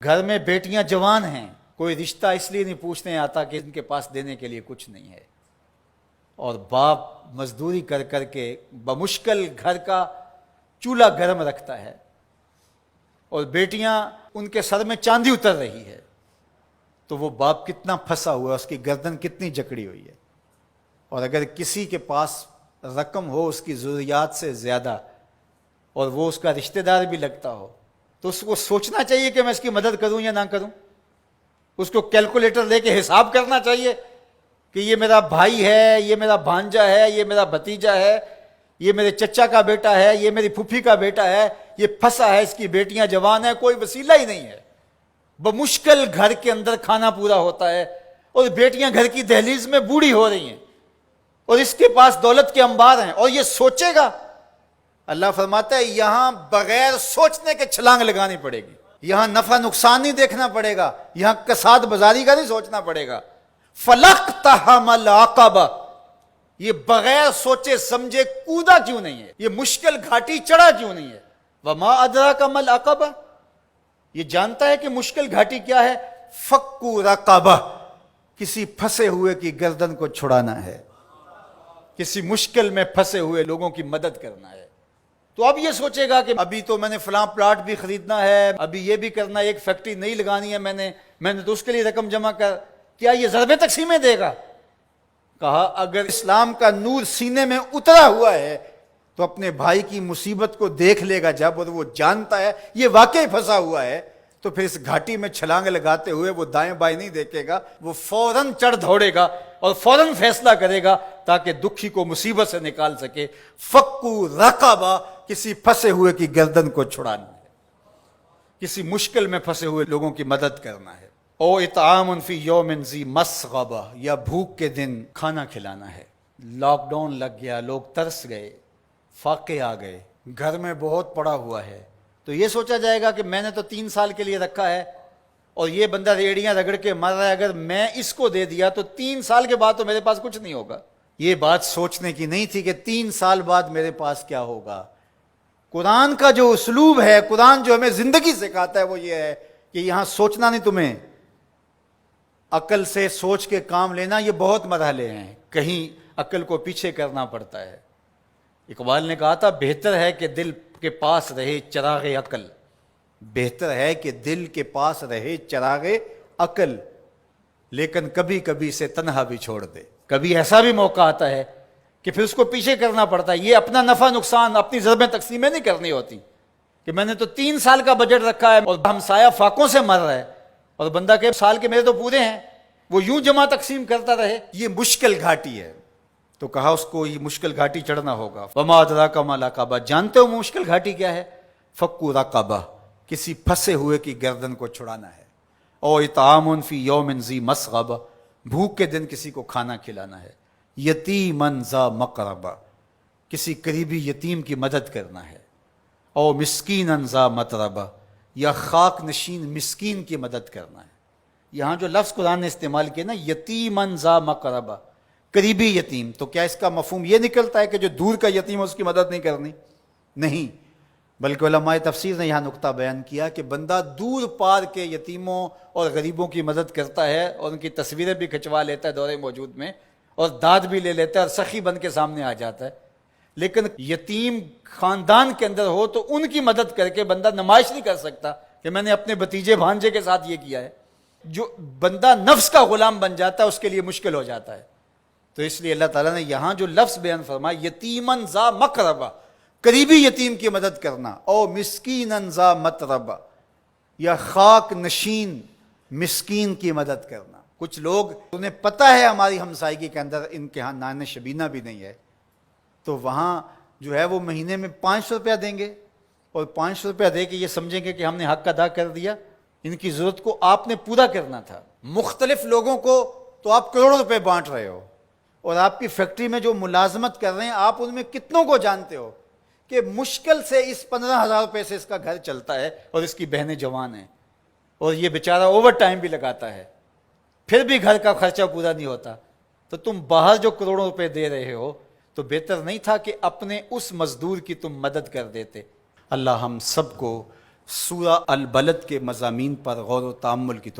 گھر میں بیٹیاں جوان ہیں، کوئی رشتہ اس لیے نہیں پوچھنے آتا کہ ان کے پاس دینے کے لیے کچھ نہیں ہے، اور باپ مزدوری کر کر کے بمشکل گھر کا چولہا گرم رکھتا ہے، اور بیٹیاں ان کے سر میں چاندی اتر رہی ہے، تو وہ باپ کتنا پھنسا ہوا ہے، اس کی گردن کتنی جکڑی ہوئی ہے۔ اور اگر کسی کے پاس رقم ہو اس کی ضروریات سے زیادہ اور وہ اس کا رشتہ دار بھی لگتا ہو، تو اس کو سوچنا چاہیے کہ میں اس کی مدد کروں یا نہ کروں۔ اس کو کیلکولیٹر لے کے حساب کرنا چاہیے کہ یہ میرا بھائی ہے، یہ میرا بھانجا ہے، یہ میرا بھتیجا ہے، یہ میرے چچا کا بیٹا ہے، یہ میری پھوپھی کا بیٹا ہے، یہ پھنسا ہے، اس کی بیٹیاں جوان ہیں، کوئی وسیلہ ہی نہیں ہے، بمشکل گھر کے اندر کھانا پورا ہوتا ہے، اور بیٹیاں گھر کی دہلیز میں بوڑھی ہو رہی ہیں، اور اس کے پاس دولت کے انبار ہیں، اور یہ سوچے گا۔ اللہ فرماتا ہے یہاں بغیر سوچنے کے چھلانگ لگانی پڑے گی، یہاں نفع نقصان نہیں دیکھنا پڑے گا، یہاں کساد بازاری کا نہیں سوچنا پڑے گا۔ فَلَقْتَحَمَ الْعَقَبَةَ، یہ بغیر سوچے سمجھے کودا کیوں نہیں ہے، یہ مشکل گھاٹی چڑھا کیوں نہیں ہے۔ وَمَا أَدْرَاكَ مَا الْعَقَبَةُ، یہ جانتا ہے کہ مشکل گھاٹی کیا ہے۔ فَكُّ رَقَبَةٍ، کسی پھنسے ہوئے کی گردن کو چھڑانا ہے، کسی مشکل میں پھنسے ہوئے لوگوں کی مدد کرنا ہے۔ تو اب یہ سوچے گا کہ ابھی تو میں نے فلاں پلاٹ بھی خریدنا ہے، ابھی یہ بھی کرنا ہے، ایک فیکٹری نہیں لگانی ہے میں نے تو اس کے لیے رقم جمع کر، کیا یہ ضرب تقسیمیں دے گا؟ کہا اگر اسلام کا نور سینے میں اترا ہوا ہے تو اپنے بھائی کی مصیبت کو دیکھ لے گا جب، اور وہ جانتا ہے یہ واقعی پھنسا ہوا ہے، تو پھر اس گھاٹی میں چھلانگ لگاتے ہوئے وہ دائیں بائیں نہیں دیکھے گا، وہ فوراً چڑھ دوڑے گا اور فوراً فیصلہ کرے گا تاکہ دکھی کو مصیبت سے نکال سکے۔ فَكُّ رَقَبَةٍ، کسی پھنسے ہوئے کی گردن کو چھڑانا ہے، کسی مشکل میں پھنسے ہوئے لوگوں کی مدد کرنا ہے۔ او اطعام فی یوم ذی مسغبہ، یا بھوک کے دن کھانا کھلانا ہے۔ لاک ڈاؤن لگ گیا، لوگ ترس گئے، فاقے آ گئے، گھر میں بہت پڑا ہوا ہے، تو یہ سوچا جائے گا کہ میں نے تو 3 سال کے لیے رکھا ہے اور یہ بندہ ریڑیاں رگڑ کے مر رہا ہے، اگر میں اس کو دے دیا تو 3 سال کے بعد تو میرے پاس کچھ نہیں ہوگا۔ یہ بات سوچنے کی نہیں تھی کہ 3 سال بعد میرے پاس کیا ہوگا۔ قرآن کا جو اسلوب ہے، قرآن جو ہمیں زندگی سکھاتا ہے وہ یہ ہے کہ یہاں سوچنا نہیں، تمہیں عقل سے سوچ کے کام لینا، یہ بہت مرحلے ہیں، کہیں عقل کو پیچھے کرنا پڑتا ہے۔ اقبال نے کہا تھا بہتر ہے کہ دل کے پاس رہے چراغ عقل، بہتر ہے کہ دل کے پاس رہے چراغ عقل، لیکن کبھی کبھی سے تنہا بھی چھوڑ دے۔ کبھی ایسا بھی موقع آتا ہے کہ پھر اس کو پیچھے کرنا پڑتا ہے۔ یہ اپنا نفع نقصان، اپنی ضربیں تقسیمیں نہیں کرنی ہوتی کہ میں نے تو 3 سال کا بجٹ رکھا ہے اور ہمسایہ فاقوں سے مر رہا ہے اور بندہ کہ سال کے میرے تو پورے ہیں، وہ یوں جمع تقسیم کرتا رہے۔ یہ مشکل گھاٹی ہے، تو کہا اس کو یہ مشکل گھاٹی چڑھنا ہوگا۔ وما ادراک ما العقبہ، جانتے ہو مشکل گھاٹی کیا ہے؟ فک رقبہ، کسی پھنسے ہوئے کی گردن کو چھڑانا ہے۔ او اطعام فی یوم ذی مسغبہ، بھوک کے دن کسی کو کھانا کھلانا ہے۔ یتیما ذا مقربہ، کسی قریبی یتیم کی مدد کرنا ہے۔ او مسکینا ذا متربہ، یا خاک نشین مسکین کی مدد کرنا ہے۔ یہاں جو لفظ قرآن نے استعمال کیا نا، یتیما ذا مقربہ، قریبی یتیم، تو کیا اس کا مفہوم یہ نکلتا ہے کہ جو دور کا یتیم ہے اس کی مدد نہیں کرنی؟ نہیں، بلکہ علماء تفسیر نے یہاں نقطہ بیان کیا کہ بندہ دور پار کے یتیموں اور غریبوں کی مدد کرتا ہے اور ان کی تصویریں بھی کھنچوا لیتا ہے دور موجود میں، اور داد بھی لے لیتا ہے اور سخی بن کے سامنے آ جاتا ہے، لیکن یتیم خاندان کے اندر ہو تو ان کی مدد کر کے بندہ نمائش نہیں کر سکتا کہ میں نے اپنے بھتیجے بھانجے کے ساتھ یہ کیا ہے۔ جو بندہ نفس کا غلام بن جاتا ہے اس کے لیے مشکل ہو جاتا ہے۔ تو اس لیے اللہ تعالیٰ نے یہاں جو لفظ بیان فرمایا یتیمن ذا مقربہ، قریبی یتیم کی مدد کرنا، او مسکینن ذا متربہ، یا خاک نشین مسکین کی مدد کرنا۔ کچھ لوگ انہیں پتہ ہے ہماری ہمسائیگی کے اندر ان کے ہاں نان شبینہ بھی نہیں ہے، تو وہاں جو ہے وہ مہینے میں 500 روپیہ دیں گے اور 500 روپیہ دے کے یہ سمجھیں گے کہ ہم نے حق ادا کر دیا۔ ان کی ضرورت کو آپ نے پورا کرنا تھا۔ مختلف لوگوں کو تو آپ کروڑوں روپے بانٹ رہے ہو، اور آپ کی فیکٹری میں جو ملازمت کر رہے ہیں آپ ان میں کتنوں کو جانتے ہو کہ مشکل سے اس 15,000 روپے سے اس کا گھر چلتا ہے اور اس کی بہنیں جوان ہیں، اور یہ بیچارہ اوور ٹائم بھی لگاتا ہے، پھر بھی گھر کا خرچہ پورا نہیں ہوتا، تو تم باہر جو کروڑوں روپے دے رہے ہو تو بہتر نہیں تھا کہ اپنے اس مزدور کی تم مدد کر دیتے؟ اللہ ہم سب کو سورہ البلد کے مضامین پر غور و تامل کی